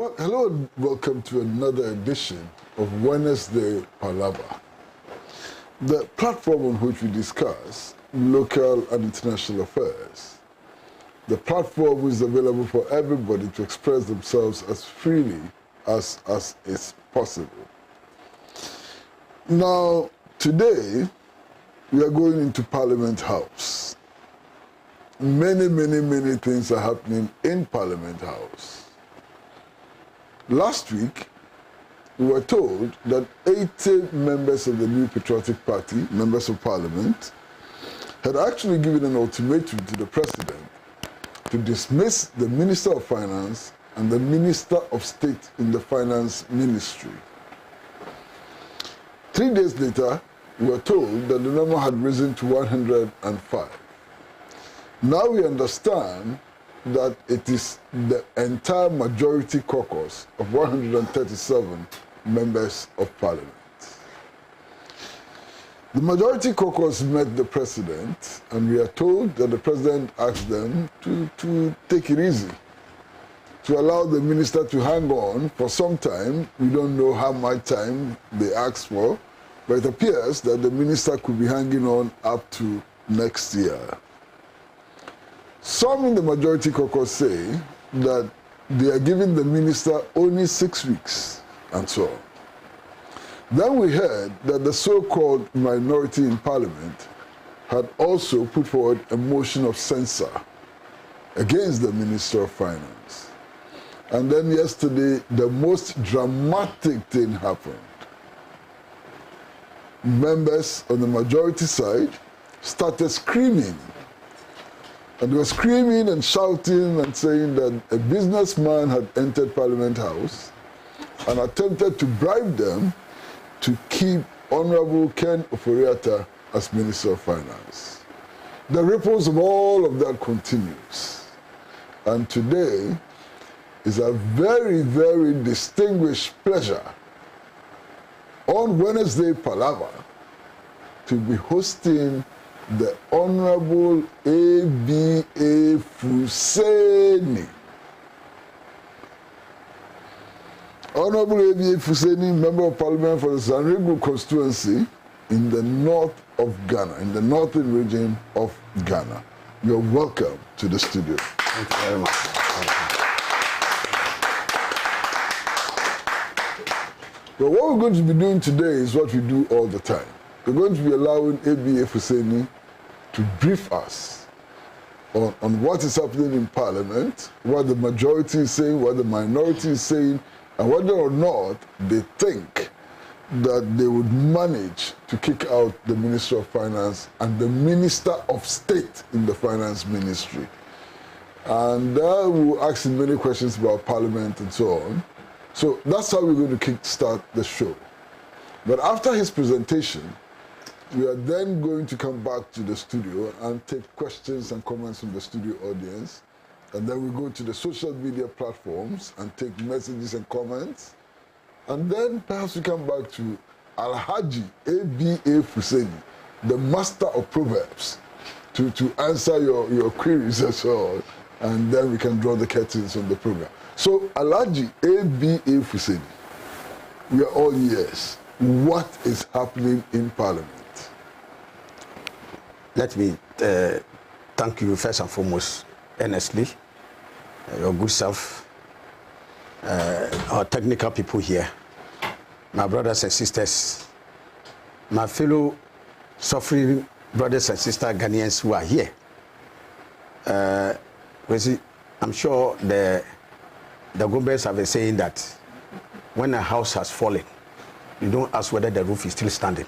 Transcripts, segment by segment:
Well, hello and welcome to another edition of Wednesday Palaver, the platform on which we discuss local and international affairs. The platform is available for everybody to express themselves as freely as is possible. Now, today, we are going into Parliament House. Many things are happening in Parliament House. Last week, we were told that 80 members of the New Patriotic Party, members of Parliament, had actually given an ultimatum to the President to dismiss the Minister of Finance and the Minister of State in the Finance Ministry. 3 days later, we were told that the number had risen to 105. Now we understand that it is the entire majority caucus of 137 members of Parliament. The majority caucus met the President, and we are told that the President asked them to take it easy, to allow the minister to hang on for some time. We don't know how much time they asked for, but it appears that the minister could be hanging on up to next year. Some in the majority caucus say that they are giving the minister only 6 weeks, and so on. Then we heard that the so-called minority in Parliament had also put forward a motion of censure against the Minister of Finance. And then yesterday, the most dramatic thing happened. Members on the majority side started screaming. And they were screaming and shouting and saying that a businessman had entered Parliament House and attempted to bribe them to keep Honorable Ken Ofori-Atta as Minister of Finance. The ripples of all of that continues. And today is a very distinguished pleasure on Wednesday Palaver to be hosting the Honorable A.B.A. Fuseini. Honorable A.B.A. Fuseini, Member of Parliament for the Sagnarigu Constituency in the north of Ghana, in the northern region of Ghana. You're welcome to the studio. Thank you very much. Well, what we're going to be doing today is what we do all the time. We're going to be allowing A.B.A. Fuseini to brief us on what is happening in Parliament, what the majority is saying, what the minority is saying, and whether or not they think that they would manage to kick out the Minister of Finance and the Minister of State in the Finance Ministry. And we'll ask him many questions about Parliament and so on. So that's how we're going to kickstart the show. But after his presentation, we are then going to come back to the studio and take questions and comments from the studio audience. And then we go to the social media platforms and take messages and comments. And then perhaps we come back to Alhaji A.B.A. Fuseini, the master of proverbs, to answer your queries and so on. And then we can draw the curtains on the program. So Alhaji A.B.A. Fuseini, we are all ears. What is happening in Parliament? Let me thank you first and foremost, earnestly, your good self, our technical people here, my brothers and sisters, my fellow suffering brothers and sisters Ghanaians who are here. Kwesi, I'm sure the Gombers have been saying that when a house has fallen, you don't ask whether the roof is still standing.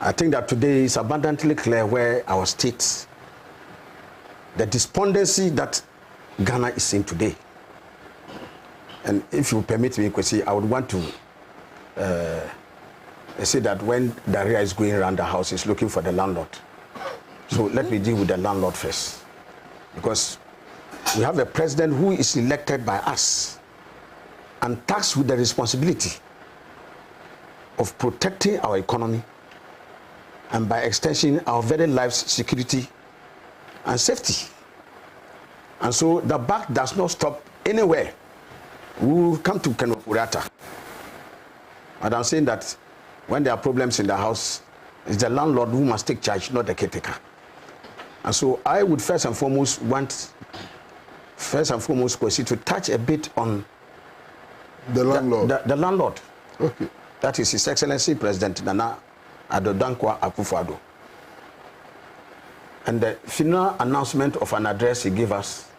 I think that today is abundantly clear where our state, the despondency that Ghana is in today. And if you permit me, Kwesi, I would want to say that when Daria is going around the house, he's looking for the landlord. So let me deal with the landlord first. Because we have a president who is elected by us and tasked with the responsibility of protecting our economy and by extension our very lives, security and safety. And so the buck does not stop anywhere, we will come to Kenopurata. And I'm saying that when there are problems in the house, it's the landlord who must take charge, not the caretaker. And so I would first and foremost want, Kwesi, to touch a bit on the landlord. The landlord. Okay. That is His Excellency President Nana Addo Akufo-Addo. And the final announcement of an address he gave us,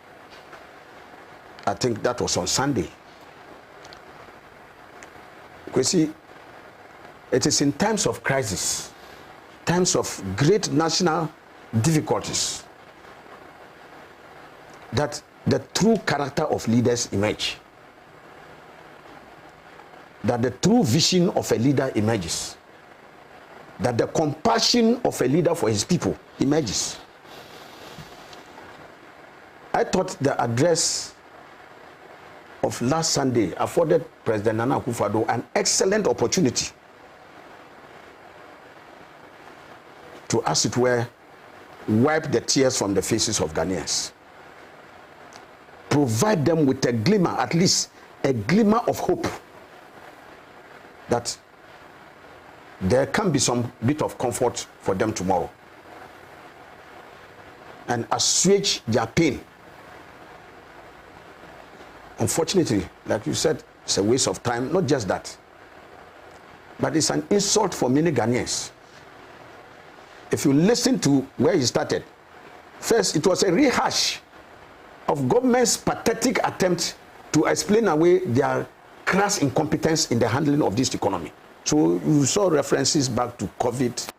I think that was on Sunday. Kwesi, it is in times of crisis, times of great national difficulties, that the true character of leaders emerge. That the true vision of a leader emerges. That the compassion of a leader for his people emerges. I thought the address of last Sunday afforded President Nana Akufo-Addo an excellent opportunity to, as it were, wipe the tears from the faces of Ghanaians. Provide them with a glimmer, at least a glimmer of hope, that there can be some bit of comfort for them tomorrow, and assuage their pain. Unfortunately, like you said, it's a waste of time. Not just that, but it's an insult for many Ghanaians. If you listen to where he started, first it was a rehash of government's pathetic attempt to explain away their crass incompetence in the handling of this economy. So you saw references back to COVID,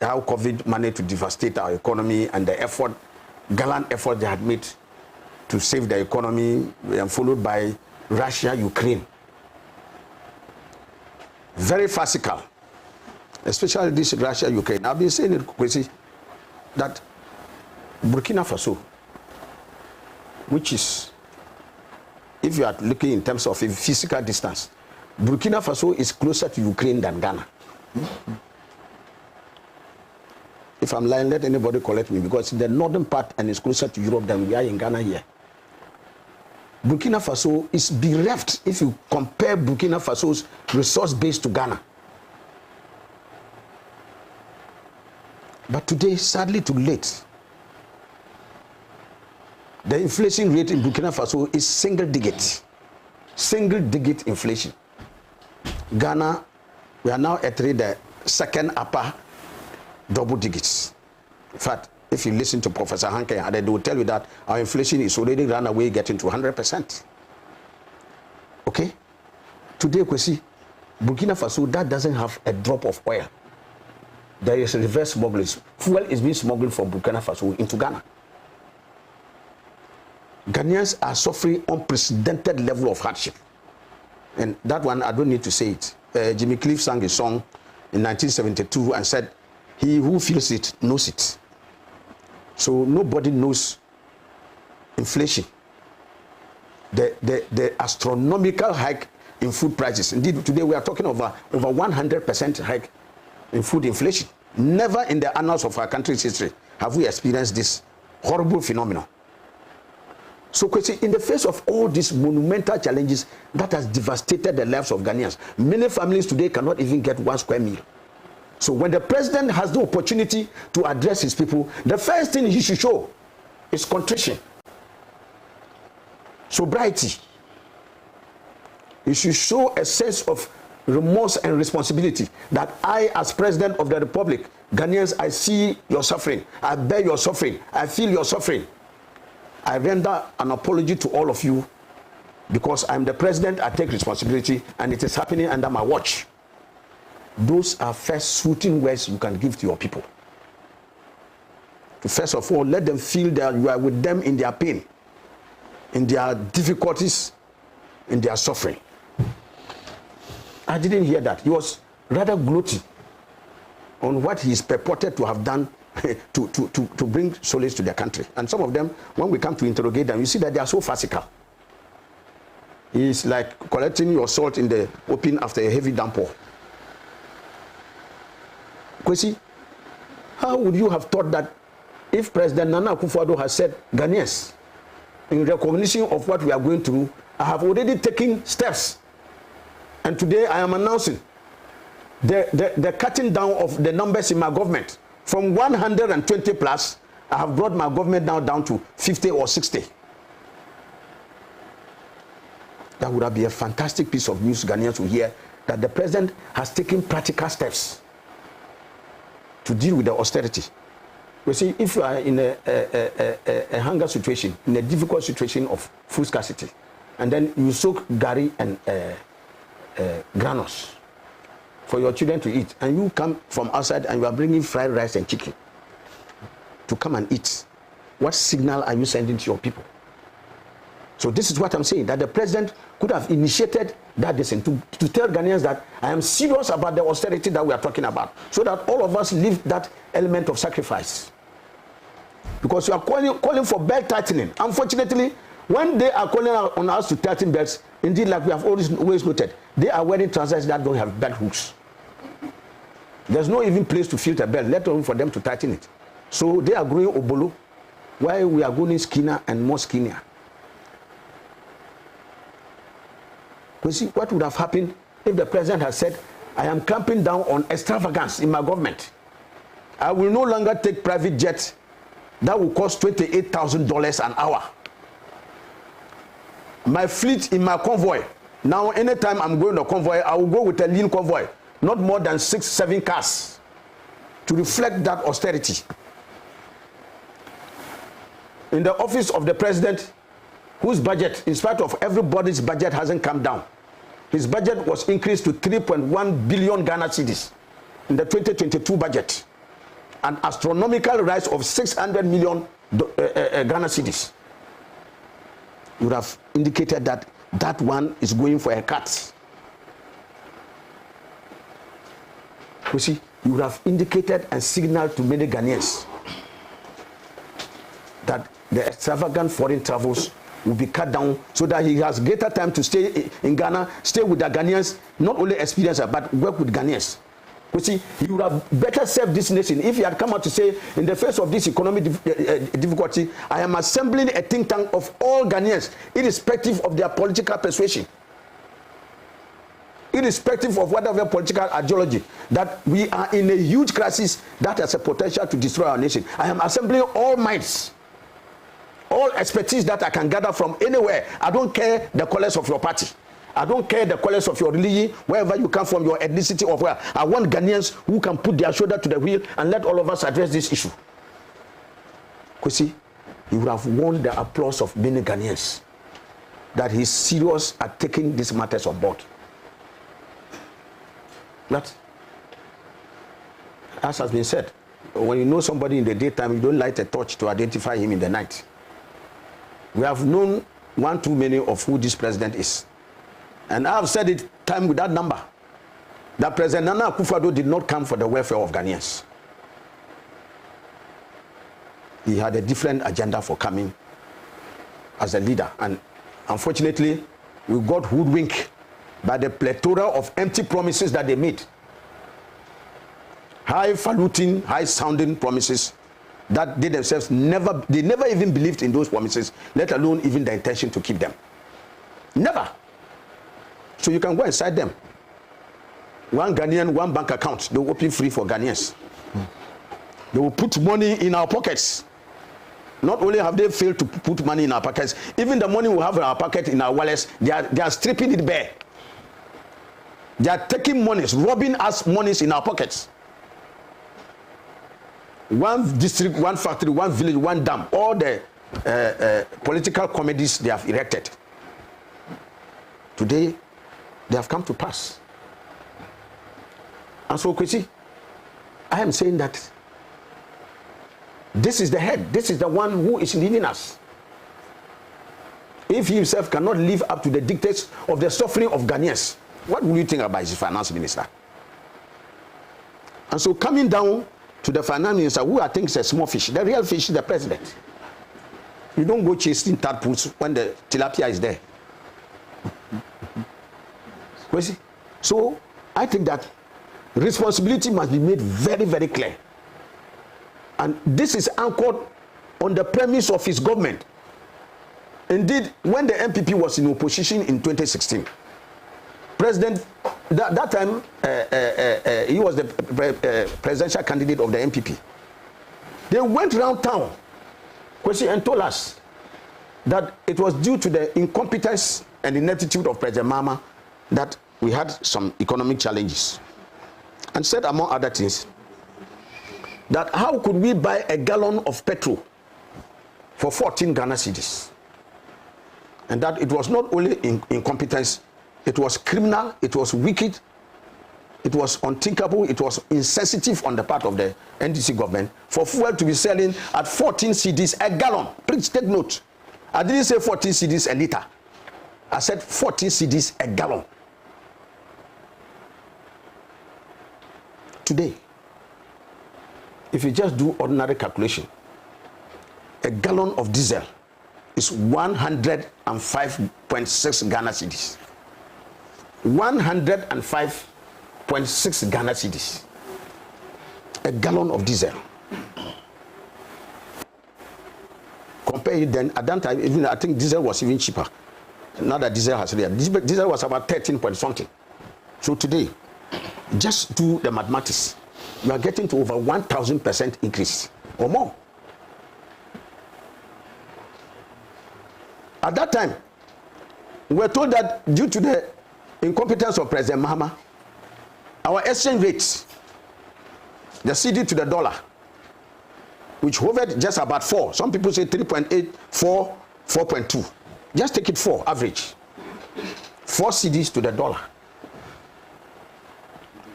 how COVID managed to devastate our economy, and the gallant effort they had made to save the economy, and followed by Russia, Ukraine. Very farcical, especially this Russia, Ukraine. I've been saying it, Kwesi, that Burkina Faso, which is, if you are looking in terms of a physical distance, Burkina Faso is closer to Ukraine than Ghana. If I'm lying, let anybody correct me, because in the northern part and it's closer to Europe than we are in Ghana here. Burkina Faso is bereft if you compare Burkina Faso's resource base to Ghana. But today, sadly too late, the inflation rate in Burkina Faso is single digit inflation. Ghana, we are now at the second upper double digits. In fact, if you listen to Professor Hanke, they will tell you that our inflation is already run away, getting to 100%. Okay? Today, Kwesi, Burkina Faso, that doesn't have a drop of oil. There is reverse smuggling. Fuel is being smuggled from Burkina Faso into Ghana. Ghanaians are suffering unprecedented level of hardship. And that one, I don't need to say it. Jimmy Cliff sang a song in 1972 and said, "He who feels it knows it." So nobody knows inflation. The astronomical hike in food prices. Indeed, today we are talking over 100% hike in food inflation. Never in the annals of our country's history have we experienced this horrible phenomenon. So, Kwesi, in the face of all these monumental challenges that has devastated the lives of Ghanaians, many families today cannot even get one square meal. So when the president has the opportunity to address his people, the first thing he should show is contrition, sobriety. He should show a sense of remorse and responsibility, that I, as president of the republic, Ghanaians, I see your suffering, I bear your suffering, I feel your suffering. I render an apology to all of you because I'm the president, I take responsibility, and it is happening under my watch. Those are first soothing words you can give to your people. To first of all, let them feel that you are with them in their pain, in their difficulties, in their suffering. I didn't hear that. He was rather gloating on what he is purported to have done to bring solace to their country. And some of them, when we come to interrogate them, you see that they are so farcical. It's like collecting your salt in the open after a heavy downpour. Kwesi, how would you have thought that if President Nana Akufo-Addo has said, Ghanaians, in recognition of what we are going through, I have already taken steps. And today I am announcing the cutting down of the numbers in my government. From 120 plus, I have brought my government now down to 50 or 60. That would be a fantastic piece of news Ghanaians will hear, that the president has taken practical steps to deal with the austerity. You see, if you are in a hunger situation, in a difficult situation of food scarcity, and then you soak gari and granules for your children to eat, and you come from outside and you are bringing fried rice and chicken to come and eat, what signal are you sending to your people? So this is what I'm saying, that the president could have initiated that decision to tell Ghanaians that I am serious about the austerity that we are talking about, so that all of us live that element of sacrifice. Because you are calling for belt tightening. Unfortunately, when they are calling on us to tighten belts, indeed, like we have always noted, they are wearing trousers that don't have belt hooks. There's no even place to filter belt, let alone for them to tighten it. So they are growing obolo, while we are going skinnier and more skinnier. You see, what would have happened if the president had said, I am clamping down on extravagance in my government. I will no longer take private jets that will cost $28,000 an hour. My fleet in my convoy, now anytime I'm going to convoy, I will go with a lean convoy, not more than 6-7 cars, to reflect that austerity. In the office of the president, whose budget, in spite of everybody's budget, hasn't come down. His budget was increased to 3.1 billion Ghana cedis in the 2022 budget, an astronomical rise of 600 million Ghana cedis. You would have indicated that that one is going for a cut. You see, you would have indicated and signaled to many Ghanaians that the extravagant foreign travels will be cut down, so that he has greater time to stay in Ghana, stay with the Ghanaians, not only experience but work with Ghanaians. You see, he would have better served this nation if he had come out to say, in the face of this economic difficulty, I am assembling a think tank of all Ghanaians, irrespective of their political persuasion, irrespective of whatever political ideology, that we are in a huge crisis that has a potential to destroy our nation. I am assembling all minds, all expertise that I can gather from anywhere. I don't care the colors of your party. I don't care the colors of your religion, wherever you come from, your ethnicity, or where. I want Ghanaians who can put their shoulder to the wheel and let all of us address this issue. Kwesi, he would have won the applause of many Ghanaians that he's serious at taking these matters on board. But, as has been said, when you know somebody in the daytime, you don't light a torch to identify him in the night. We have known one too many of who this president is. And I have said it time without number, that President Nana Akufo-Addo did not come for the welfare of Ghanaians. He had a different agenda for coming as a leader. And unfortunately, we got hoodwinked by the plethora of empty promises that they made. High-falutin, high-sounding promises that they themselves never even believed in those promises, let alone even the intention to keep them. Never. So you can go inside them. One Ghanaian, one bank account, they will open free for Ghanaians. They will put money in our pockets. Not only have they failed to put money in our pockets, even the money we have in our pocket, in our wallets, they are stripping it bare. They are taking monies, robbing us monies in our pockets. One district, one factory, one village, one dam, all the political comedies they have erected. Today, they have come to pass. And so, Kwesi, I am saying that this is the head, this is the one who is leading us. If he himself cannot live up to the dictates of the suffering of Ghanaians, what will you think about his finance minister? And so, coming down to the finance minister, who I think is a small fish, the real fish is the president. You don't go chasing tadpoles when the tilapia is there. So I think that responsibility must be made very, very clear. And this is anchored on the premise of his government. Indeed, when the MPP was in opposition in 2016, President, that time, he was the presidential candidate of the MPP. They went around town, Kwesi, and told us that it was due to the incompetence and ineptitude of President Mahama that we had some economic challenges. And said, among other things, that how could we buy a gallon of petrol for 14 Ghana cedis? And that it was not only incompetence, it was criminal, it was wicked, it was unthinkable, it was insensitive on the part of the NDC government for fuel to be selling at 14 cedis a gallon. Please take note. I didn't say 14 cedis a liter. I said 14 cedis a gallon. Today, if you just do ordinary calculation, a gallon of diesel is 105.6 Ghana cedis. 105.6 Ghana cedis. A gallon of diesel. Compare it then, at that time, even I think diesel was even cheaper. Now that diesel has reached. Diesel was about 13 point something. So today, just do the mathematics. You are getting to over 1,000% increase or more. At that time, we were told that due to the incompetence of President Mahama, our exchange rates, the cedi to the dollar, which hovered just about 4. Some people say 3.8, 4, 4.2. Just take it 4, average. 4 cedis to the dollar.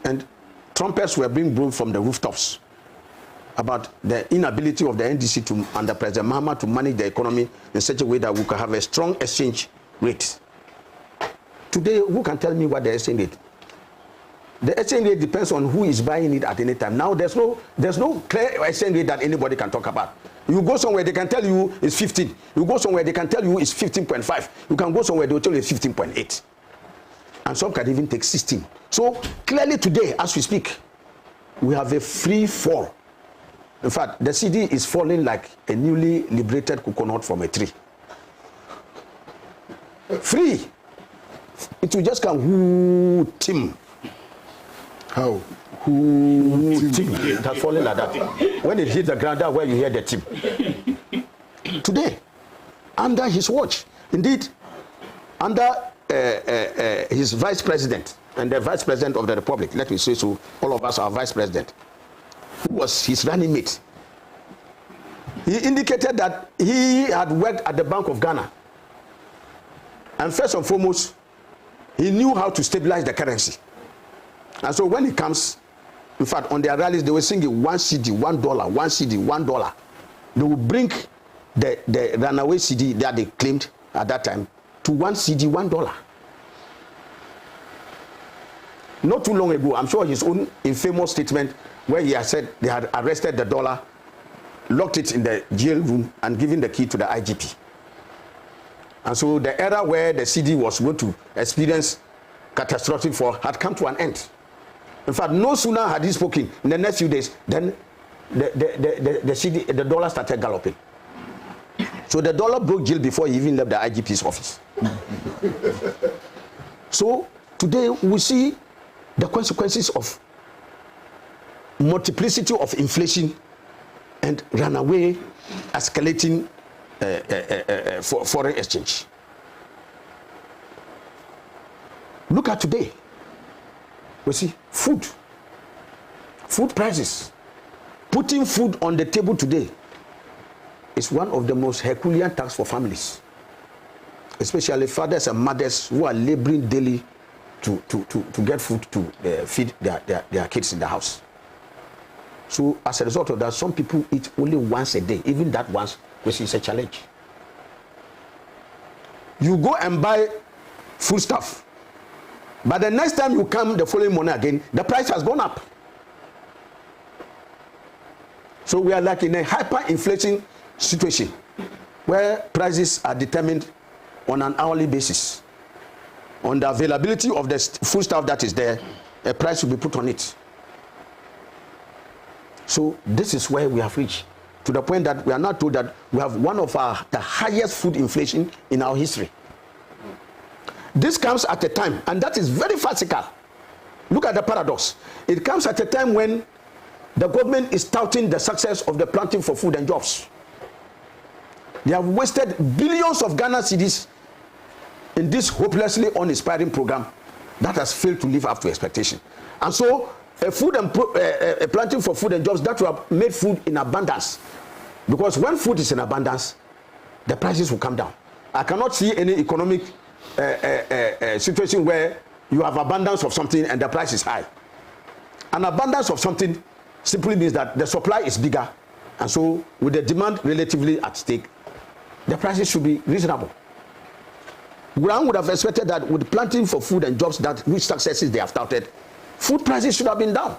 And trumpets were being blown from the rooftops about the inability of the NDC to, under President Mahama, to manage the economy in such a way that we could have a strong exchange rate. Today, who can tell me what the exchange rate? The exchange rate depends on who is buying it at any time. Now, there's no clear exchange rate that anybody can talk about. You go somewhere, they can tell you it's 15. You go somewhere, they can tell you it's 15.5. You can go somewhere, they'll tell you it's 15.8. And some can even take 16. So, clearly today, as we speak, we have a free fall. In fact, the cedi is falling like a newly liberated coconut from a tree. Free. It will just come, whoo, Tim. How? Whoo, Tim. It has fallen like that. When it hits the ground, that's where you hear the Tim. Today, under his watch, indeed, under his vice president and the vice president of the republic, let me say so, all of us are vice president, who was his running mate. He indicated that he had worked at the Bank of Ghana. And first and foremost, he knew how to stabilize the currency. And so when he comes, in fact, on their rallies, they were singing 1 cedi, $1, 1 cedi, $1. They will bring the runaway cedi that they claimed at that time to 1 cedi, $1. Not too long ago, I'm sure his own infamous statement where he had said they had arrested the dollar, locked it in the jail room, and given the key to the IGP. And so the era where the cedi was going to experience catastrophic fall had come to an end. In fact, no sooner had he spoken, in the next few days, then the dollar started galloping. So the dollar broke jail before he even left the IGP's office. So today we see the consequences of multiplicity of inflation and runaway escalating foreign exchange. Look at today. We see food prices. Putting food on the table today is one of the most Herculean tasks for families, especially fathers and mothers who are laboring daily to get food to feed their kids in the house. So as a result of that, some people eat only once a day, even that once, which is a challenge. You go and buy food stuff, but the next time you come the following morning again, the price has gone up. So we are like in a hyperinflation situation where prices are determined on an hourly basis. On the availability of the food stuff that is there, a price will be put on it. So this is where we have reached. to the point that we are now told that we have one of the highest food inflation in our history. This comes at a time, and that is very farcical. Look at the paradox. It comes at a time when the government is touting the success of the planting for food and jobs. They have wasted billions of Ghana cedis in this hopelessly uninspiring program that has failed to live up to expectation. And so, a planting for food and jobs that will have made food in abundance. Because when food is in abundance, the prices will come down. I cannot see any economic situation where you have abundance of something and the price is high. An abundance of something simply means that the supply is bigger, and so with the demand relatively at stake, the prices should be reasonable. One would have expected that with planting for food and jobs, that which successes they have touted, food prices should have been down.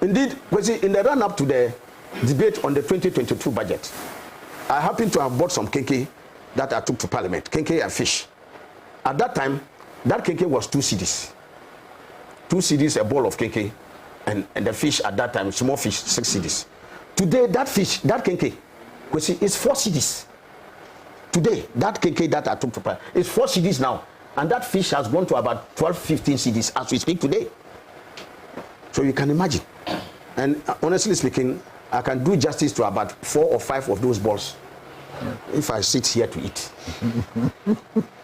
Indeed, in the run-up to the debate on the 2022 budget, I happened to have bought some kenkey that I took to Parliament, kenkey and fish. At that time, that kenkey was 2 cedis. 2 cedis, a bowl of kenkey, and the fish at that time, small fish, 6 cedis. Today, that fish, that kenkey, is 4 cedis. Today, that kenkey that I took to Parliament is 4 cedis now. And that fish has gone to about 12, 15 cedis as we speak today. So you can imagine. And honestly speaking, I can do justice to about 4 or 5 of those balls if I sit here to eat.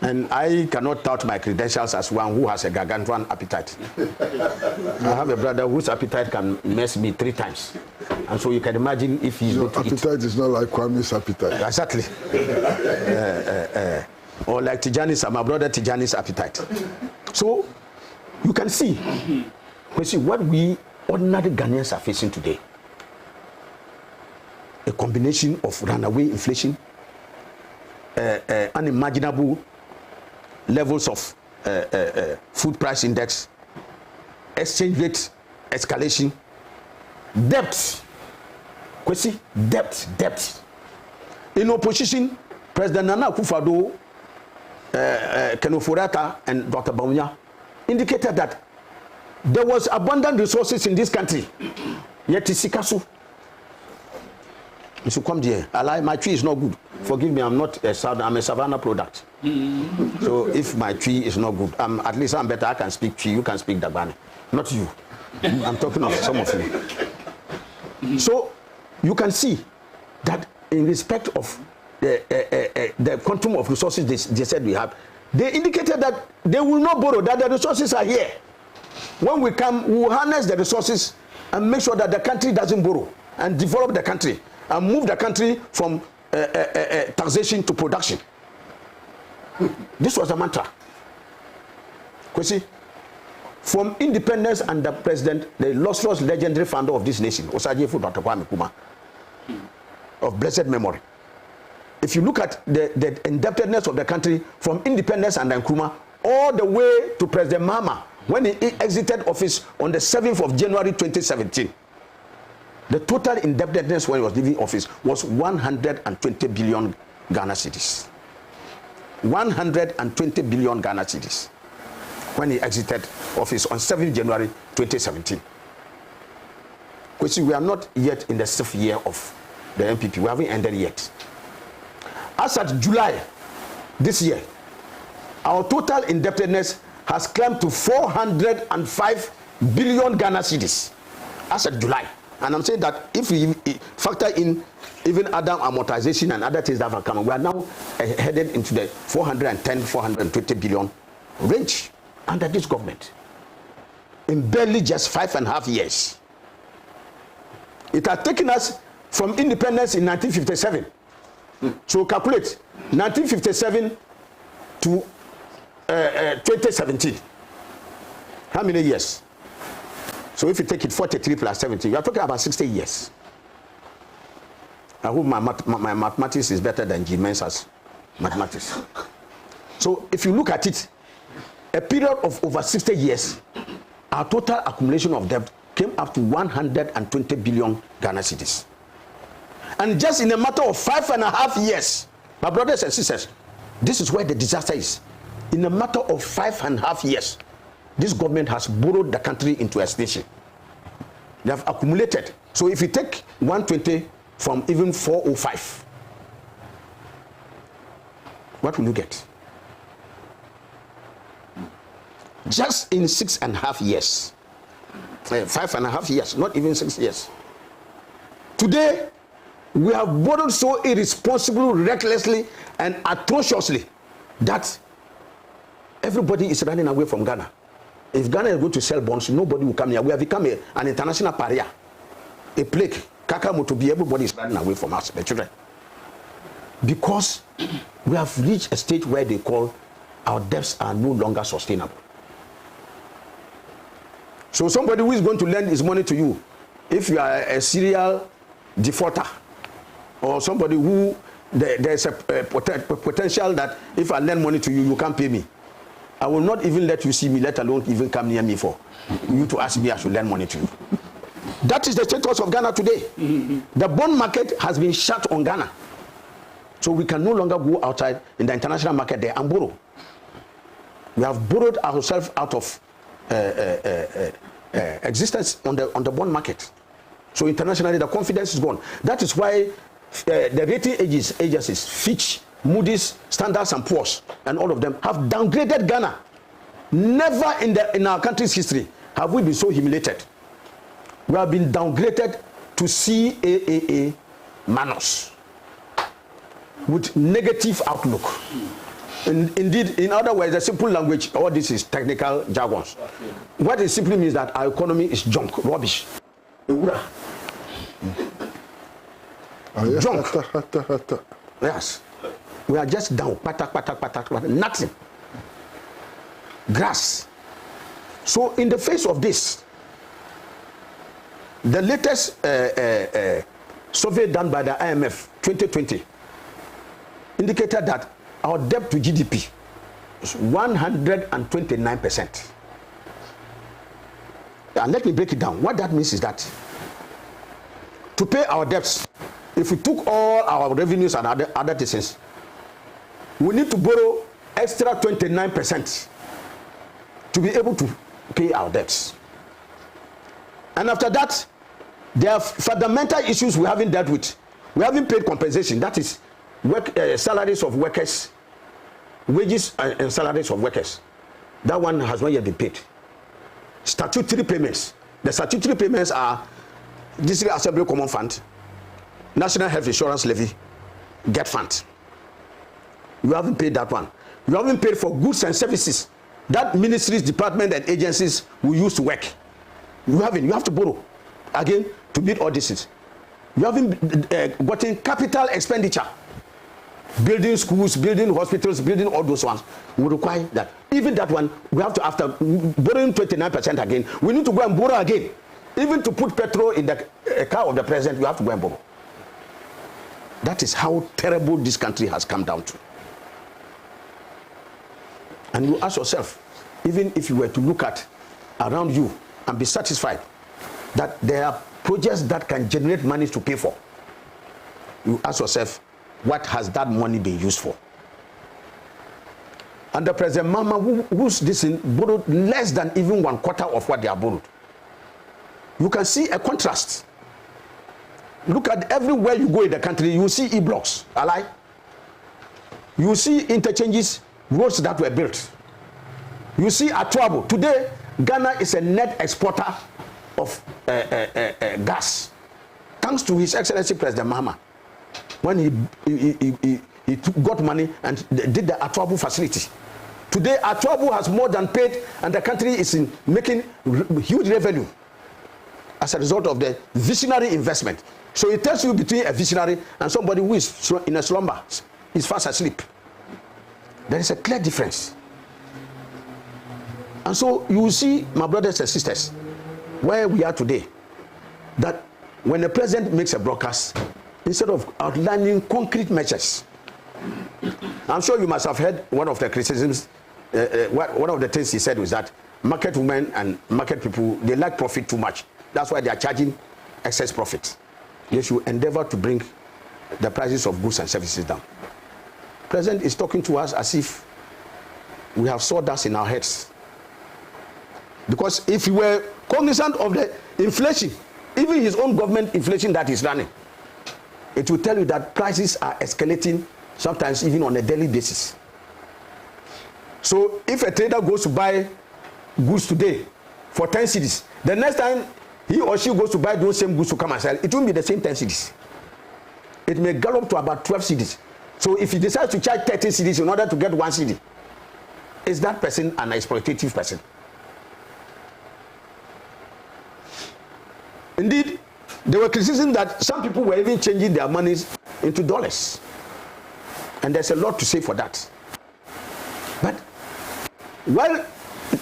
And I cannot tout my credentials as one who has a gargantuan appetite. I have a brother whose appetite can mess me 3 times. And so you can imagine if he's going to eat. Appetite is not like Kwame's appetite. Exactly. Or like Tijani's, my brother Tijani's appetite. So you can see what we ordinary Ghanaians are facing today. A combination of runaway inflation, unimaginable levels of food price index, exchange rate escalation, debt. Kwesi, debt. In opposition, President Nana Akufo-Addo, Kenofurata, and Dr. Bawumia indicated that there was abundant resources in this country, yet it's sikasu. You should come there. My tree is not good. Forgive me, I'm not I'm a savannah product. So if my tree is not good, at least I'm better. I can speak tree, you can speak Dagbani. Not you. I'm talking of some of you. So you can see that in respect of the quantum of resources they said we have, they indicated that they will not borrow, that the resources are here. When we come, we will harness the resources and make sure that the country doesn't borrow and develop the country and move the country from taxation to production. This was a mantra. Kwesi, from independence under President, the illustrious legendary founder of this nation, Osagyefo Dr. Kwame Nkrumah, of blessed memory. If you look at the indebtedness of the country from independence under Nkrumah all the way to President Mahama, when he exited office on the 7th of January 2017, the total indebtedness when he was leaving office was 120 billion Ghana cedis. 120 billion Ghana cedis when he exited office on 7th January 2017. Which we are not yet in the 6th year of the MPP. We haven't ended yet. As at July this year, our total indebtedness has climbed to 405 billion Ghana cedis. As at July. And I'm saying that if we factor in even other amortization and other things that have come, we are now headed into the 410, 420 billion range under this government. In barely just 5.5 years. It has taken us from independence in 1957. So calculate 1957 to 2017. How many years? So if you take it 43 plus 70, you are talking about 60 years. I hope my mathematics is better than G. Mensah's mathematics. So if you look at it, a period of over 60 years, our total accumulation of debt came up to 120 billion Ghana cedis. And just in a matter of 5.5 years, my brothers and sisters, this is where the disaster is. In a matter of 5.5 years, this government has borrowed the country into extinction. They have accumulated So if you take 120 from even 405, what will you get? Just in 6.5 years, 5.5 years, not even 6 years. Today, we have borrowed so irresponsibly, recklessly, and atrociously that everybody is running away from Ghana. If Ghana is going to sell bonds, nobody will come here. We have become an international pariah, a plague. Kakamutubi, everybody is running away from us, the children. Because we have reached a stage where they call our debts are no longer sustainable. So somebody who is going to lend his money to you, if you are a serial defaulter, or somebody who there's a potential that if I lend money to you, you can't pay me, I will not even let you see me, let alone even come near me for you to ask me I should lend money to you. That is the status of Ghana today. The bond market has been shut on Ghana. So we can no longer go outside in the international market there and borrow. We have borrowed ourselves out of existence on the bond market. So internationally, the confidence is gone. That is why the rating agencies, Fitch, Moody's, Standard & Poor's, and all of them have downgraded Ghana. Never in our country's history have we been so humiliated. We have been downgraded to CAA minus with negative outlook. Indeed, in other words, the simple language, all this is technical jargon. What it simply means that our economy is junk, rubbish. Junk. Yes. We are just down, nothing. Grass. So in the face of this, the latest survey done by the IMF 2020 indicated that our debt to GDP is 129%. And let me break it down. What that means is that to pay our debts, if we took all our revenues and other things, we need to borrow extra 29% to be able to pay our debts. And after that, there are fundamental issues we haven't dealt with. We haven't paid compensation. That is salaries of workers, wages and salaries of workers. That one has not yet been paid. Statutory payments. The statutory payments are District Assembly Common Fund, National Health Insurance Levy, Get Fund. You haven't paid that one. You haven't paid for goods and services that ministries, departments, and agencies will use to work. You haven't. You have to borrow again to meet all this. You haven't gotten capital expenditure. Building schools, building hospitals, building all those ones will require that. Even that one, we have to, after borrowing 29% again, we need to go and borrow again. Even to put petrol in the car of the president, you have to go and borrow. That is how terrible this country has come down to. And you ask yourself, even if you were to look at around you and be satisfied that there are projects that can generate money to pay for, you ask yourself, what has that money been used for? And the President Mama, who's this borrowed less than even 1/4 of what they are borrowed. You can see a contrast. Look at everywhere you go in the country, you see e-blocks, alright? You see interchanges, roads that were built. You see Atuabo. Today, Ghana is a net exporter of gas, thanks to His Excellency President Mahama. When he got money and did the Atuabo facility. Today, Atuabo has more than paid, and the country is making huge revenue as a result of the visionary investment. So it tells you between a visionary and somebody who is in a slumber, is fast asleep. There is a clear difference. And so you see, my brothers and sisters, where we are today, that when the president makes a broadcast, instead of outlining concrete measures, I'm sure you must have heard one of the criticisms, one of the things he said was that market women and market people, they like profit too much. That's why they are charging excess profit. They should endeavor to bring the prices of goods and services down. President is talking to us as if we have sawdust in our heads. Because if we were cognizant of the inflation even his own government inflation that is running, it will tell you that prices are escalating sometimes even on a daily basis. So if a trader goes to buy goods today for 10 cedis, the next time he or she goes to buy those same goods to come and sell, it won't be the same 10 cedis. It may gallop to about 12 cedis. So if he decides to charge 30 cedis in order to get 1 cedi, is that person an exploitative person? Indeed, there were criticisms that some people were even changing their monies into dollars. And there's a lot to say for that. But while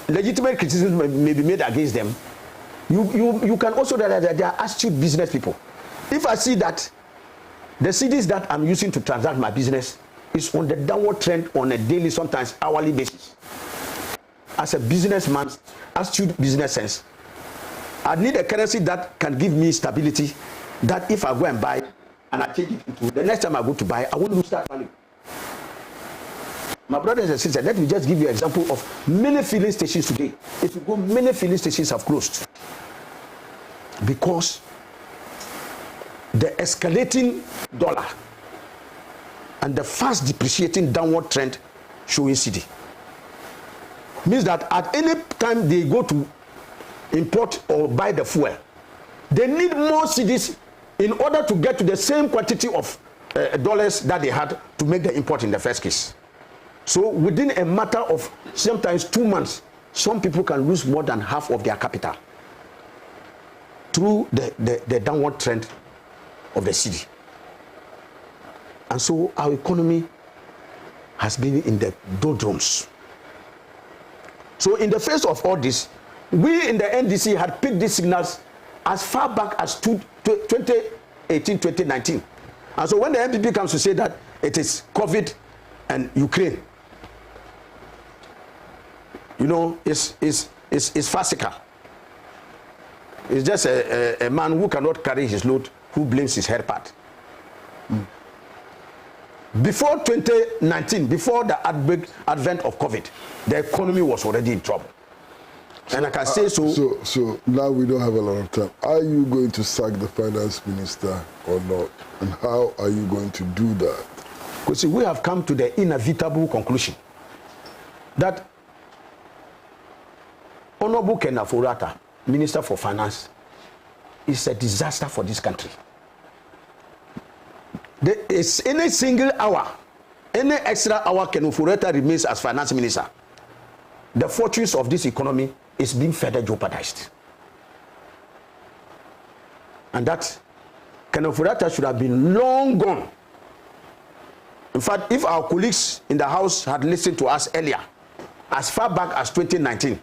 legitimate criticism may be made against them, you can also realize that they are astute business people. If I see that the cedis that I'm using to transact my business is on the downward trend on a daily, sometimes hourly basis, as a businessman, astute business sense, I need a currency that can give me stability, that if I go and buy and I change it into, the next time I go to buy, I won't lose that value. My brothers and sisters, let me just give you an example of many filling stations today. If you go, many filling stations have closed because the escalating dollar and the fast depreciating downward trend showing cedi means that at any time they go to import or buy the fuel, they need more cedis in order to get to the same quantity of dollars that they had to make the import in the first case. So within a matter of sometimes 2 months, some people can lose more than half of their capital through the downward trend of the cedi. And so our economy has been in the doldrums. So in the face of all this, we in the NDC had picked these signals as far back as 2018, 2019. And so when the MPP comes to say that it is COVID and Ukraine, you know, it's farcical. It's just a man who cannot carry his load, who blames his head part. Before 2019, before the advent of COVID, the economy was already in trouble. And I can say so. So now we don't have a lot of time. Are you going to sack the finance minister or not? And how are you going to do that? Because we have come to the inevitable conclusion that Honorable Kenafurata, Minister for Finance, is a disaster for this country. There is any single hour, any extra hour Kenafurata remains as Finance Minister, the fortunes of this economy is being further jeopardized. And that Kenafurata should have been long gone. In fact, if our colleagues in the House had listened to us earlier, as far back as 2019,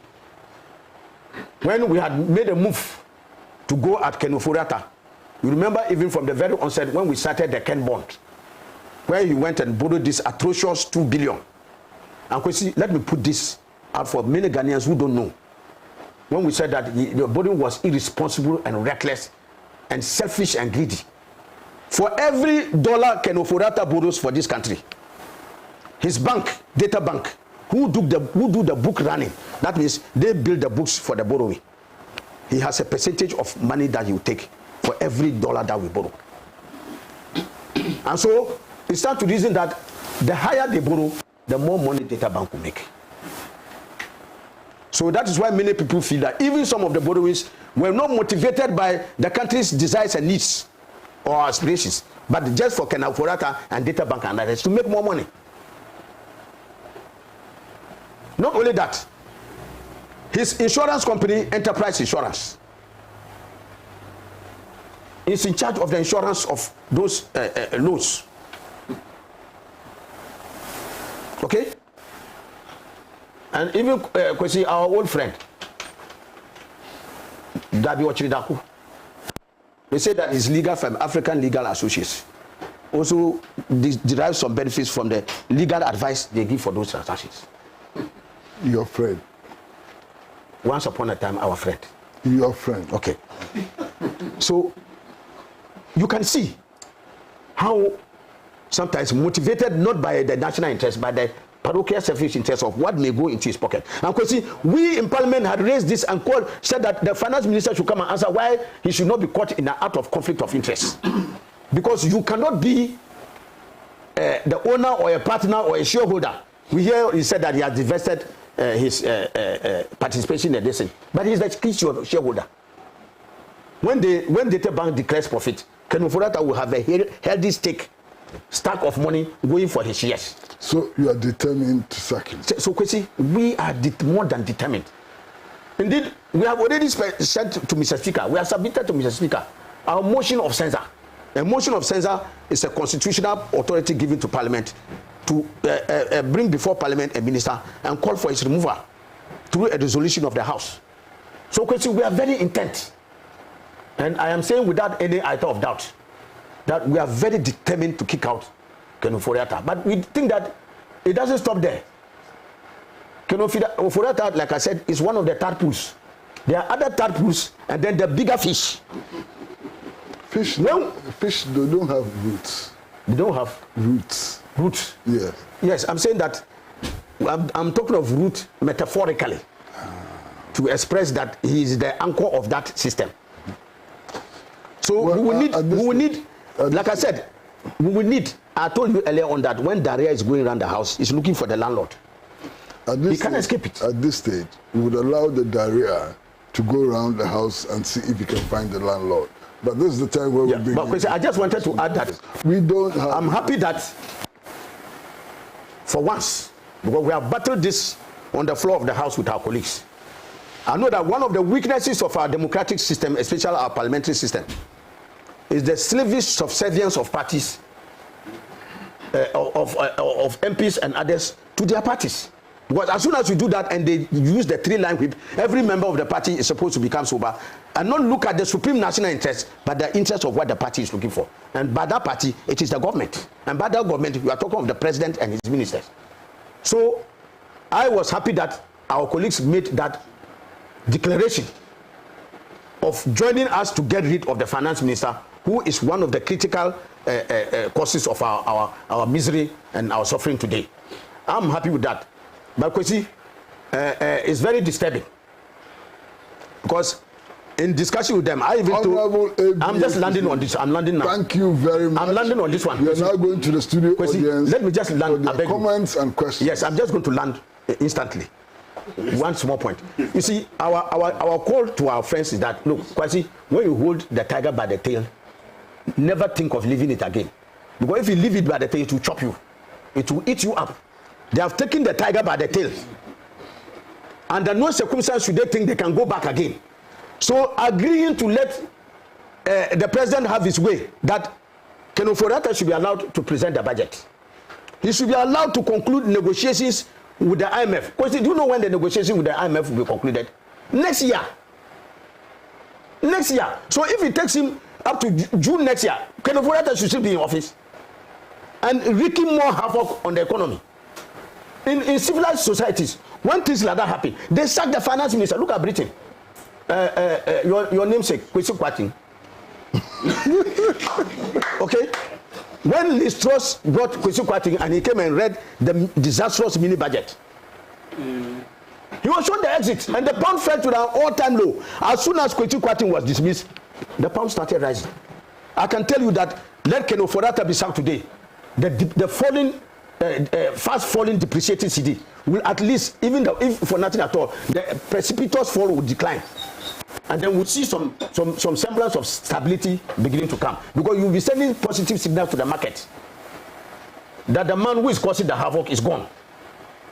when we had made a move to go at Kenafurata, you remember even from the very onset when we started the Ken bond, where he went and borrowed this atrocious 2 billion. And Kwesi, let me put this out for many Ghanaians who don't know. When we said that the borrowing was irresponsible and reckless and selfish and greedy. For every dollar Kenafurata borrows for this country, his bank, data bank, who do the book running, that means they build the books for the borrowing, he has a percentage of money that he will take for every dollar that we borrow. And so it starts to reason that the higher they borrow, the more money data bank will make. So that is why many people feel that even some of the borrowings were not motivated by the country's desires and needs or aspirations, but just for Kenafurata and data bank and others to make more money. Not only that, his insurance company, Enterprise Insurance, is in charge of the insurance of those loans. Okay? And even Kwesi, our old friend, Dabi Ochiridaku, they say that his legal firm, African Legal Associates, also derives some benefits from the legal advice they give for those transactions. Your friend. Once upon a time, our friend. Your friend. Okay. So you can see how sometimes motivated not by the national interest, but the parochial selfish interest of what may go into his pocket. And Kwesi, we in Parliament had raised this and said that the finance minister should come and answer why he should not be caught in an act of conflict of interest. Because you cannot be the owner or a partner or a shareholder. We hear he said that he has divested his participation in this, but he's the key shareholder. When Data Bank declares profit, Kenufurata will have a healthy stack of money going for his shares. So you are determined to sack him? So Kwesi, we are more than determined. Indeed, we have already sent to Mr. Speaker, we have submitted to Mr. Speaker our motion of censure. A motion of censure is a constitutional authority given to Parliament to bring before Parliament a minister and call for his removal through a resolution of the House. So Kwesi, we are very intent. And I am saying without any iota of doubt that we are very determined to kick out Kenufuriata. But we think that it doesn't stop there. Kenufuriata, like I said, is one of the tadpoles. There are other tadpoles and then the bigger fish. Fish, they don't have roots. They don't have roots. Roots? Yes. Yes, I'm saying that I'm talking of root metaphorically to express that he is the anchor of that system. So well, we will need, like I said, we will need, I told you earlier on that when Daria is going around the house, he's looking for the landlord. He can't escape it. At this stage, we would allow the Daria to go around the house and see if he can find the landlord. But this is the time where we'll be. But Kwesi, I just wanted to add that we don't have. I'm happy that for once, because we have battled this on the floor of the House with our colleagues. I know that one of the weaknesses of our democratic system, especially our parliamentary system, is the slavish subservience of parties, of MPs and others to their parties. Because as soon as you do that and they use the three-line whip, every member of the party is supposed to become sober and not look at the supreme national interest, but the interest of what the party is looking for. And by that party, it is the government. And by that government, we are talking of the president and his ministers. So I was happy that our colleagues made that declaration of joining us to get rid of the finance minister, who is one of the critical causes of our misery and our suffering today. I'm happy with that. But Kwesi, it's very disturbing because in discussion with them, I even told, I'm just landing on this. I'm landing now. Thank you very much. I'm landing on this one. We are now going to the studio Kwesi, audience. let me just land. For comments and questions. Yes, I'm just going to land instantly. One small point. You see, our call to our friends is that, look, Kwesi, when you hold the tiger by the tail, never think of leaving it again. Because if you leave it by the tail, it will chop you. It will eat you up. They have taken the tiger by the tail. Under no circumstance should they think they can go back again. So agreeing to let the president have his way, that Kenufuriata should be allowed to present the budget. He should be allowed to conclude negotiations with the IMF. Because do you know when the negotiation with the IMF will be concluded? Next year. Next year. So if it takes him up to June next year, Kenufuriata should still be in office and wreaking more havoc on the economy. In civilized societies, when things like that happen, they sack the finance minister. Look at Britain. Your namesake, Kwesi Kwating. Okay? When Liz Truss brought Kwesi Kwating and he came and read the disastrous mini budget, he was shown the exit and the pound fell to an all-time low. As soon as Kwesi Kwating was dismissed, the pound started rising. I can tell you that let Kenufuriata be sacked today. The falling, fast falling depreciating CD will at least, even though, if for nothing at all, the precipitous fall will decline. And then we'll see some semblance of stability beginning to come. Because you'll be sending positive signals to the market that the man who is causing the havoc is gone.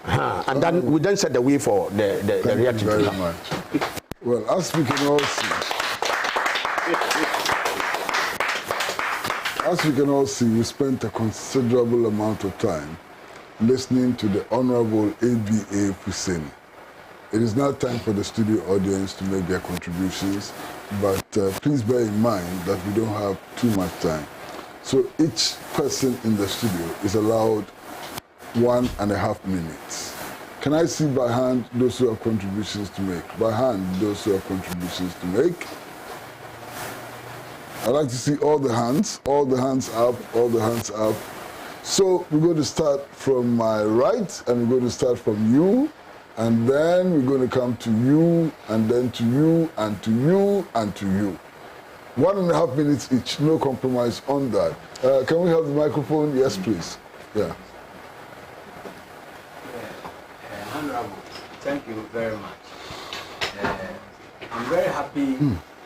And then we then set the way for the reaction to come. Much. Well, as we can all see, we spent a considerable amount of time listening to the Honorable A.B.A. Fuseini. It is now time for the studio audience to make their contributions, but please bear in mind that we don't have too much time. So each person in the studio is allowed 1.5 minutes. Can I see by hand those who have contributions to make? By hand, those who have contributions to make. I'd like to see all the hands up, all the hands up. So we're going to start from my right, and we're going to start from you, and then we're going to come to you, and then to you, and to you, and to you. 1.5 minutes each, no compromise on that. Can we have the microphone? Yes, please. Yeah. Honorable, thank you very much. I'm very happy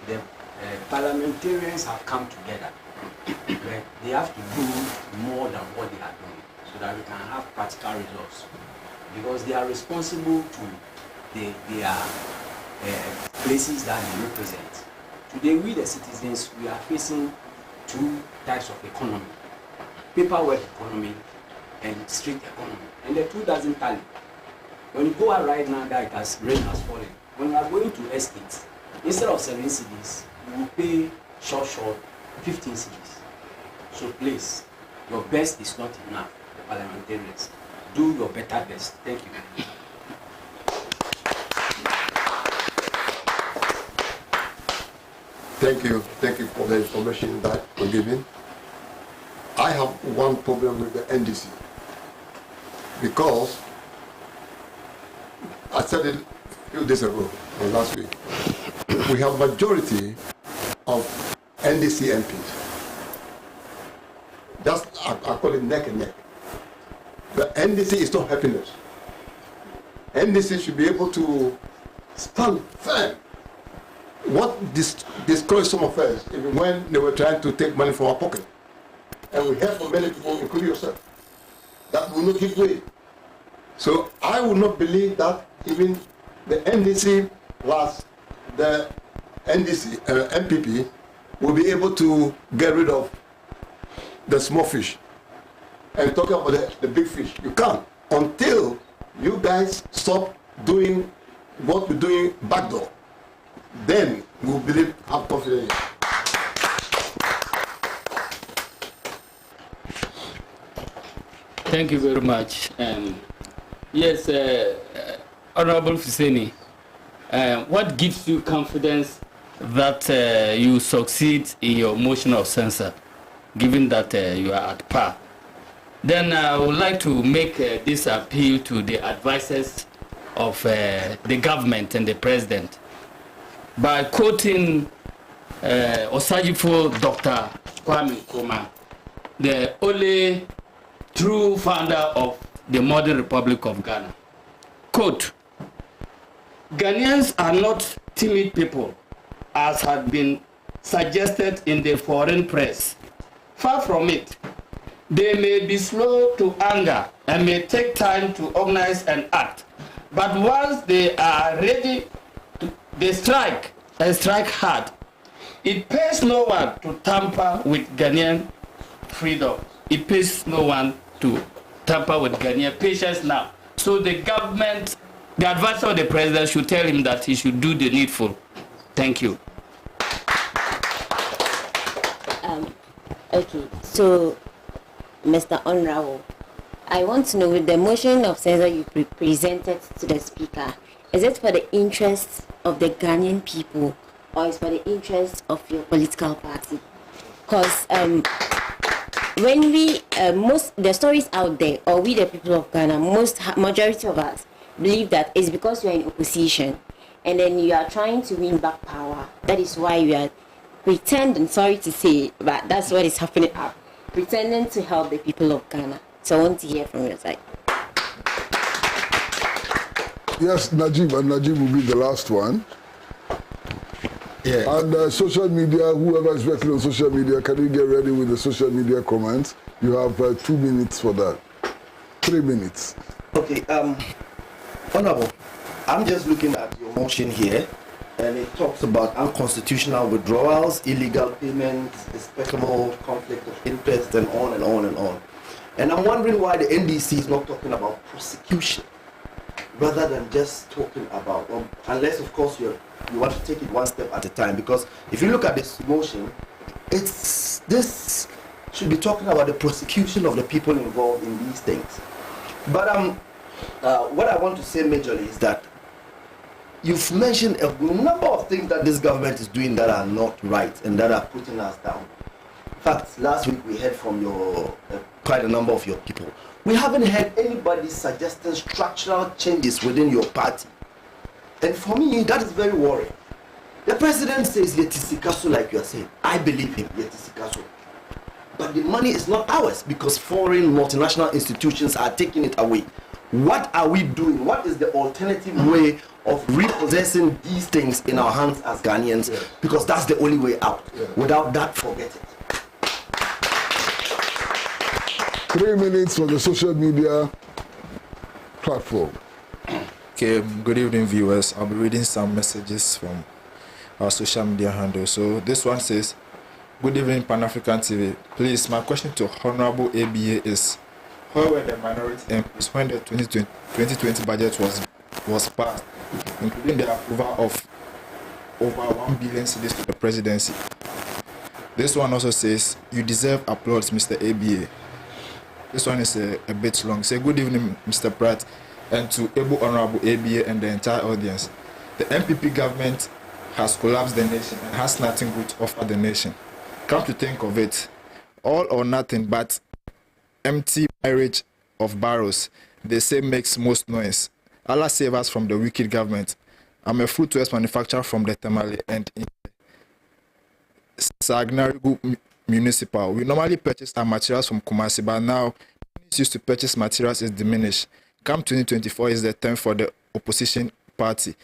the parliamentarians have come together. But they have to do more than what they are doing so that we can have practical results. Because they are responsible to their places that they represent. Today, we the citizens, we are facing two types of economy. Paperwork economy and strict economy. And the two doesn't tally. When you go out right now that rain has fallen, when you are going to estates, instead of 7 cedis, you will pay short 15 cedis. So please, your best is not enough, the parliamentarians. Do your better best. Thank you. Thank you for the information that you're giving. I have one problem with the NDC because I said it a few days ago or last week. We have majority of NDC MPs. Just I call it neck and neck. The NDC is not helping us. NDC should be able to stand firm. What discouraged some of us, even when they were trying to take money from our pocket. And we heard from many people, including yourself, that will not give way. So I will not believe that even the NDC plus the NDC, MPP will be able to get rid of the small fish. And talking about the big fish, you can't until you guys stop doing what we're doing backdoor. Then we'll believe, have confidence. Thank you very much. Yes, Honorable Fuseini, what gives you confidence that you succeed in your motion of censure, given that you are at par? Then I would like to make this appeal to the advisors of the government and the president by quoting Osajifo Dr. Kwame Nkrumah, the only true founder of the modern Republic of Ghana. Quote, Ghanaians are not timid people, as had been suggested in the foreign press. Far from it. They may be slow to anger and may take time to organize and act. But once they are ready, they strike and strike hard. It pays no one to tamper with Ghanaian freedom. It pays no one to tamper with Ghanaian patience now. So the government, the advisor of the president should tell him that he should do the needful. Thank you. Okay, so Mr. Honorable, I want to know, with the motion of censure you presented to the speaker, is it for the interests of the Ghanaian people or is for the interests of your political party? Because when we, the stories out there, or we the people of Ghana, majority of us believe that it's because you are in opposition and then you are trying to win back power. That is why you are pretending, sorry to say, but that's what is happening up. Pretending to help the people of Ghana. So I want to hear from your side. Yes, Najib, and Najib will be the last one. Yeah. And social media, whoever is working on social media, can you get ready with the social media comments? You have 2 minutes for that. 3 minutes. Okay, Honorable, I'm just looking at your motion here, and it talks about unconstitutional withdrawals, illegal payments, despicable conflict of interest, and on and on and on. And I'm wondering why the NDC is not talking about prosecution, rather than just talking about, unless of course you want to take it one step at a time. Because if you look at this motion, this should be talking about the prosecution of the people involved in these things. But what I want to say majorly is that you've mentioned a number of things that this government is doing that are not right and that are putting us down. In fact, last week we heard from your quite a number of your people. We haven't heard anybody suggesting structural changes within your party. And for me, that is very worrying. The president says Yetisikaso, like you are saying. I believe him, Yetisikaso. But the money is not ours because foreign multinational institutions are taking it away. What are we doing? What is the alternative way of repossessing these things in our hands as Ghanaians? Yes. Because that's the only way out. Yeah. Without that, forget it. 3 minutes for the social media platform. Okay, good evening, viewers. I'll be reading some messages from our social media handle. So this one says, good evening, Pan-African TV. Please, my question to Honorable A.B.A. is, where were the minority MPs when the 2020 budget was passed, including the approval of over 1 billion cedis to the presidency? This one also says, you deserve applause, Mr. A.B.A. This one is a bit long. Say, good evening, Mr. Pratt, and to able Honorable A.B.A. and the entire audience. The MPP government has collapsed the nation and has nothing good to offer the nation. Come to think of it, all or nothing but empty marriage of barrels, they say, makes most noise. Allah save us from the wicked government. I'm a food waste manufacturer from the Tamale and in Sagnarigu Municipal. We normally purchase our materials from Kumasi, but now used to purchase materials is diminished. Come 2024 is the time for the opposition party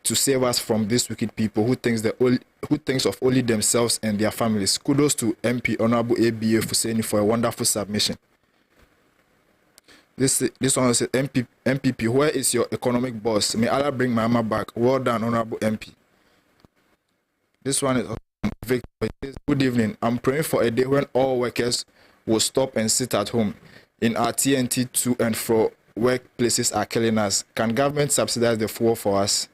to save us from these wicked people who thinks of only themselves and their families. Kudos to MP Honorable A.B.A. Fuseini for a wonderful submission. This one says, MPP, where is your economic boss? May Allah bring Mama back. Well done, Honorable MP. This one is Victor. Good evening. I'm praying for a day when all workers will stop and sit at home. In our TNT to and fro, workplaces are killing us. Can government subsidize the fuel for us?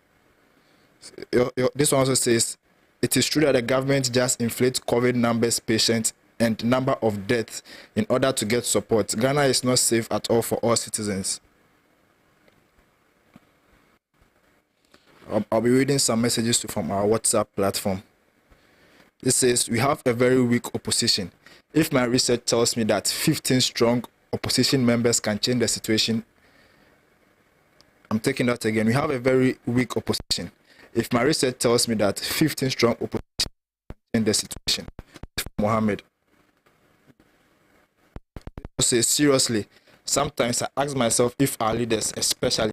This one also says, it is true that the government just inflates COVID numbers, patients, and number of deaths in order to get support. Ghana is not safe at all for all citizens. I'll be reading some messages from our WhatsApp platform. This says, we have a very weak opposition. If my research tells me that 15 strong opposition members can change the situation, I'm taking that again. We have a very weak opposition. If my research tells me that 15 strong opposition can change the situation, Mohammed. Say seriously, sometimes I ask myself if our leaders, especially,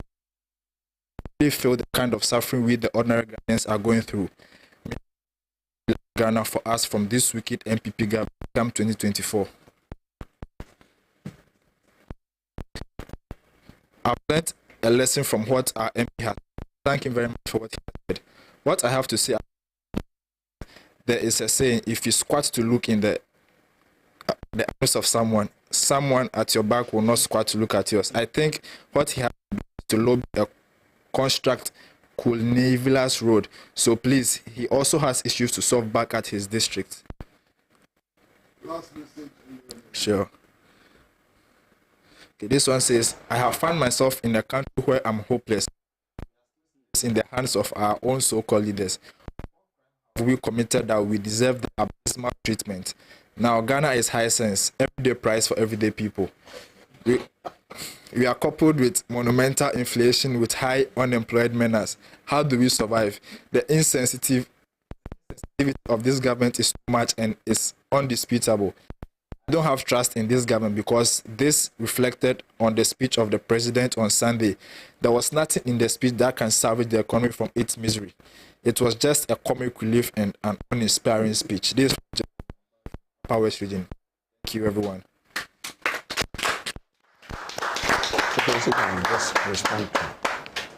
really feel the kind of suffering we, the ordinary Ghanaians, are going through. Ghana for us from this wicked MPP government come 2024. I've learned a lesson from what our MP has. Thank him very much for what he said. What I have to say, there is a saying: if you squat to look in the eyes of someone at your back will not squat to look at yours. I think what he has to do is to lobby a construct Kulnevilas Road. So please, he also has issues to solve back at his district. Sure. Okay, this one says, I have found myself in a country where I'm hopeless. It's in the hands of our own so-called leaders. We committed that we deserve the abysmal treatment. Now, Ghana is high sense, everyday price for everyday people. We are coupled with monumental inflation with high unemployed menace. How do we survive? The insensitivity of this government is too much and is undisputable. I don't have trust in this government because this reflected on the speech of the president on Sunday. There was nothing in the speech that can salvage the economy from its misery. It was just a comic relief and an uninspiring speech. This is just Powers region. Thank you, everyone.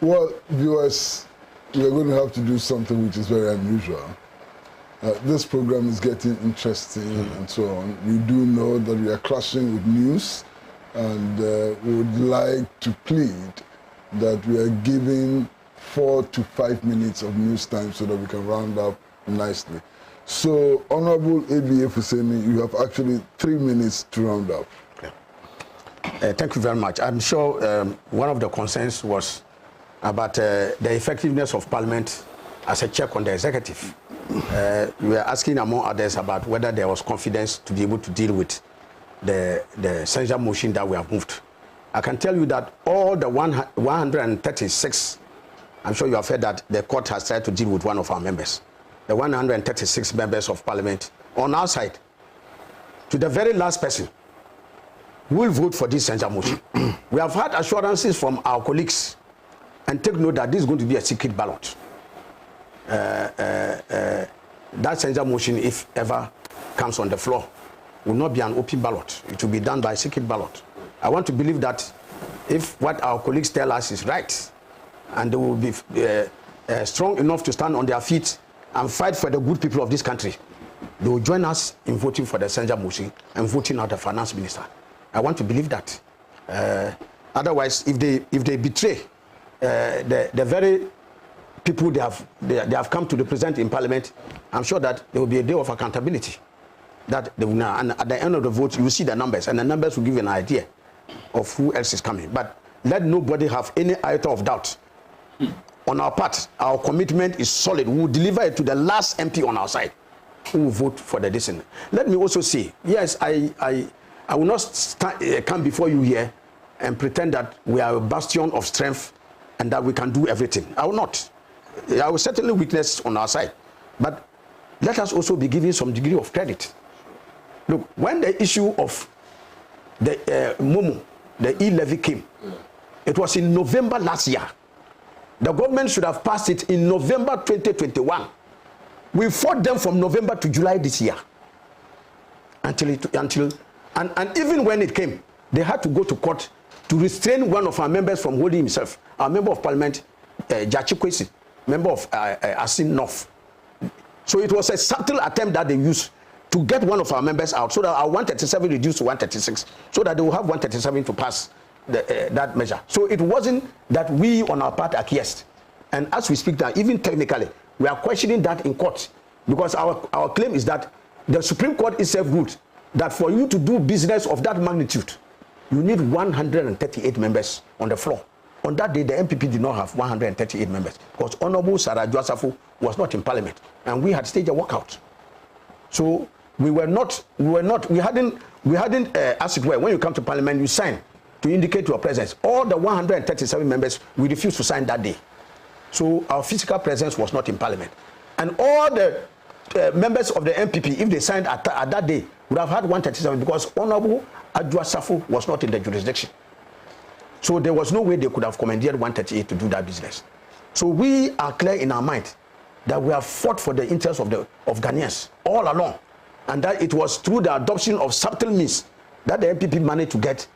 Well, viewers, we are going to have to do something which is very unusual. This program is getting interesting and so on. We do know that we are clashing with news, and we would like to plead that we are giving 4 to 5 minutes of news time so that we can round up nicely. So, Honorable A.B.A. Fuseini, you have actually 3 minutes to round up. Thank you very much. I'm sure one of the concerns was about the effectiveness of Parliament as a check on the executive. We were asking, among others, about whether there was confidence to be able to deal with the censure motion that we have moved. I can tell you that all the 136, I'm sure you have heard that the court has tried to deal with one of our members. The 136 members of parliament on our side, to the very last person, will vote for this censure motion. We have had assurances from our colleagues, and take note that this is going to be a secret ballot. That censure motion, if ever comes on the floor, will not be an open ballot. It will be done by secret ballot. I want to believe that if what our colleagues tell us is right, and they will be strong enough to stand on their feet and fight for the good people of this country, they will join us in voting for the censure motion and voting out the finance minister. I want to believe that. Otherwise, if they betray the very people they have come to represent in parliament, I'm sure that there will be a day of accountability. That they will know, and at the end of the vote, you will see the numbers, and the numbers will give you an idea of who else is coming. But let nobody have any iota of doubt. On our part, our commitment is solid. We will deliver it to the last MP on our side who will vote for the decision. Let me also say, yes, I will not come before you here and pretend that we are a bastion of strength and that we can do everything. I will not. I will certainly weakness on our side. But let us also be given some degree of credit. Look, when the issue of the MOMO, the e-levy came, it was in November last year. The government should have passed it in November 2021. We fought them from November to July this year. And even when it came, they had to go to court to restrain one of our members from holding himself. Our member of parliament, Kwesi, member of Asin North. So it was a subtle attempt that they used to get one of our members out, so that our 137 reduced to 136, so that they will have 137 to pass that measure. So it wasn't that we on our part acquiesced. And as we speak now, even technically, we are questioning that in court, because our claim is that the Supreme Court itself ruled that for you to do business of that magnitude, you need 138 members on the floor. On that day, the MPP did not have 138 members, because Honorable Sarah Joasafo was not in parliament, and we had staged a walkout. So we hadn't, as it were, when you come to parliament, you sign to indicate your presence. All the 137 members, we refused to sign that day. So our physical presence was not in parliament. And all the members of the MPP, if they signed at that day, would have had 137, because Honorable Adjoasafo was not in the jurisdiction. So there was no way they could have commandeered 138 to do that business. So we are clear in our mind that we have fought for the interests of Ghanaians all along, and that it was through the adoption of subtle means that the MPP managed to get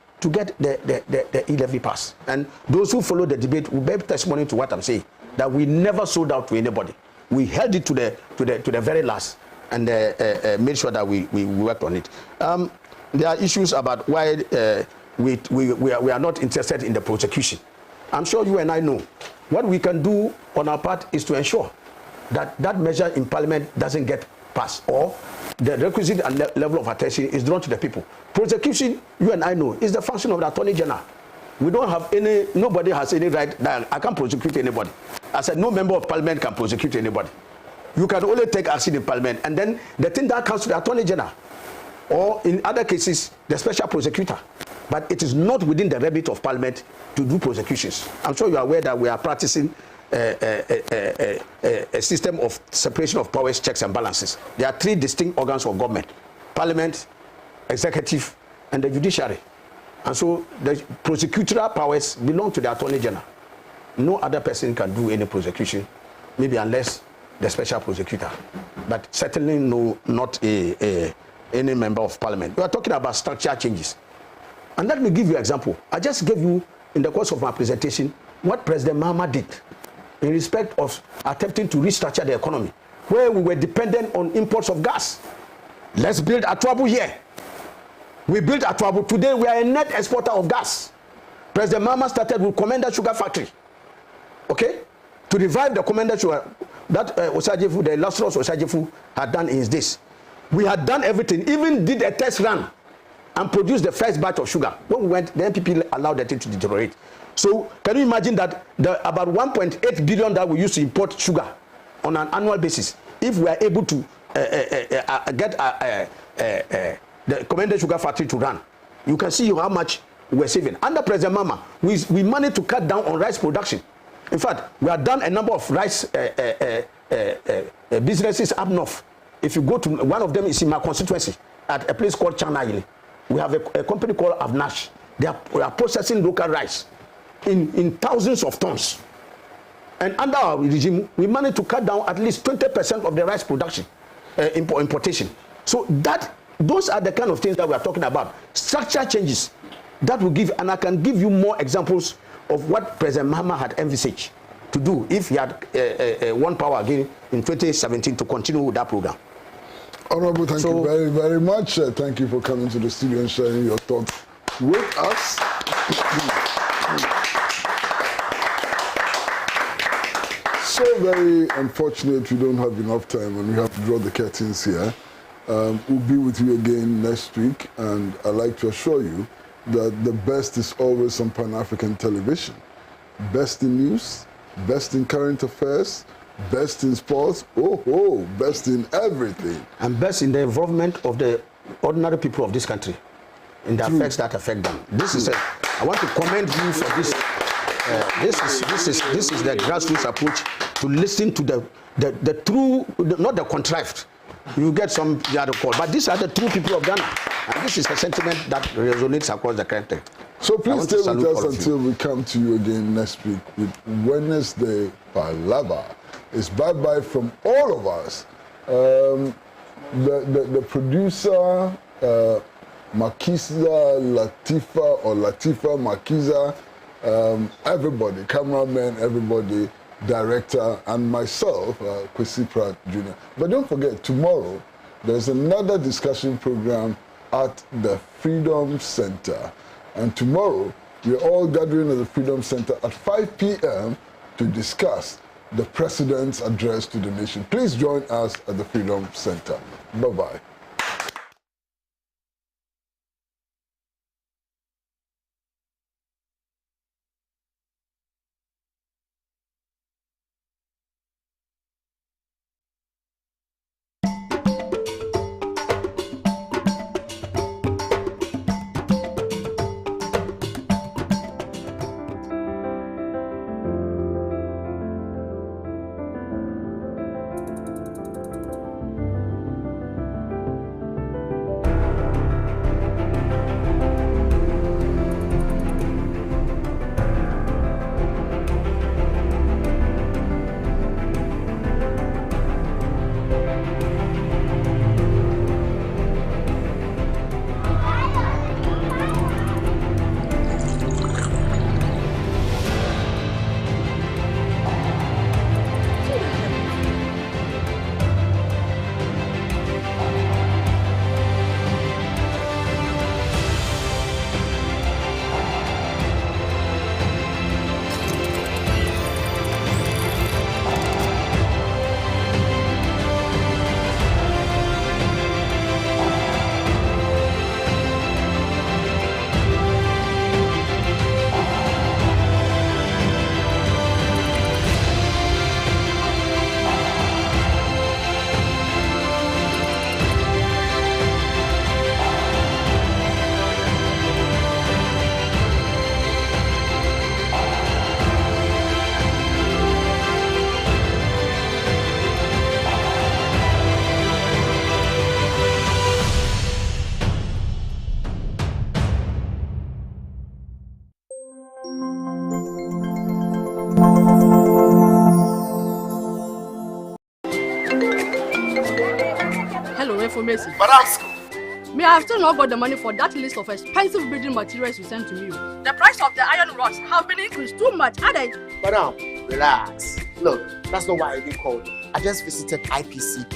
the e-levy pass. And those who follow the debate will bear testimony to what I'm saying, that we never sold out to anybody. We held it to the very last, and made sure that we worked on it. There are issues about why we are not interested in the prosecution. I'm sure you and I know what we can do on our part is to ensure that that measure in parliament doesn't get passed, or the requisite level of attention is drawn to the people. Prosecution, you and I know, is the function of the Attorney General. We don't have nobody has any right that I can't prosecute anybody. I said no member of parliament can prosecute anybody. You can only take action in parliament, and then the thing that comes to the Attorney General, or in other cases, the special prosecutor. But it is not within the remit of parliament to do prosecutions. I'm sure you are aware that we are practicing a system of separation of powers, checks and balances. There are three distinct organs of government: parliament, executive, and the judiciary. And so the prosecutorial powers belong to the Attorney General. No other person can do any prosecution, maybe unless the special prosecutor. But certainly not any member of parliament. We are talking about structural changes. And let me give you an example. I just gave you, in the course of my presentation, what President Mahama did in respect of attempting to restructure the economy, where we were dependent on imports of gas. Let's build Atwabu here. We built Atwabu. Today we are a net exporter of gas. President Mahama started with Commander Sugar Factory, okay, to revive the Commander Sugar that Osajefu, the illustrious Osajefu, had done in his days. We had done everything, even did a test run and produced the first batch of sugar. When we went, the MPP allowed the thing to deteriorate. So can you imagine that the about 1.8 billion that we used to import sugar on an annual basis, if we are able to get the Commander Sugar Factory to run. You can see how much we're saving. Under President Mama, we managed to cut down on rice production. In fact, we have done a number of rice businesses up north. If you go to one of them is in my constituency at a place called Chanaili. We have a company called Avnash. They are processing local rice in thousands of tons. And under our regime, we managed to cut down at least 20% of the rice production, importation. So those are the kind of things that we are talking about. Structure changes that will give, and I can give you more examples of what President Mahama had envisaged to do if he had won power again in 2017 to continue with that program. Honorable, thank you very, very much. Thank you for coming to the studio and sharing your thoughts with us. So very unfortunate we don't have enough time and we have to draw the curtains here. We'll be with you again next week, and I'd like to assure you that the best is always on Pan-African television. Best in news, best in current affairs, best in sports, best in everything. And best in the involvement of the ordinary people of this country, in the affairs that affect them. This is I want to commend you for this. This is the grassroots approach to listen to the true, not the contrived. You get some the other call, but these are the true people of Ghana, and this is the sentiment that resonates across the country. So please stay with us until we come to you again next week with Wednesday Palaver. It's bye-bye from all of us. The producer, Makiza Latifa or Latifa Makiza, everybody, cameraman, everybody, director, and myself, Kwesi Pratt Jr. But don't forget, tomorrow, there's another discussion program at the Freedom Center. And tomorrow, we're all gathering at the Freedom Center at 5 p.m. to discuss the President's address to the nation. Please join us at the Freedom Center. Bye-bye. Me, I have still not got the money for that list of expensive building materials you sent to me. The price of the iron rods have been increased too much, Madam, relax. Look, that's not why I didn't call you. I just visited IPC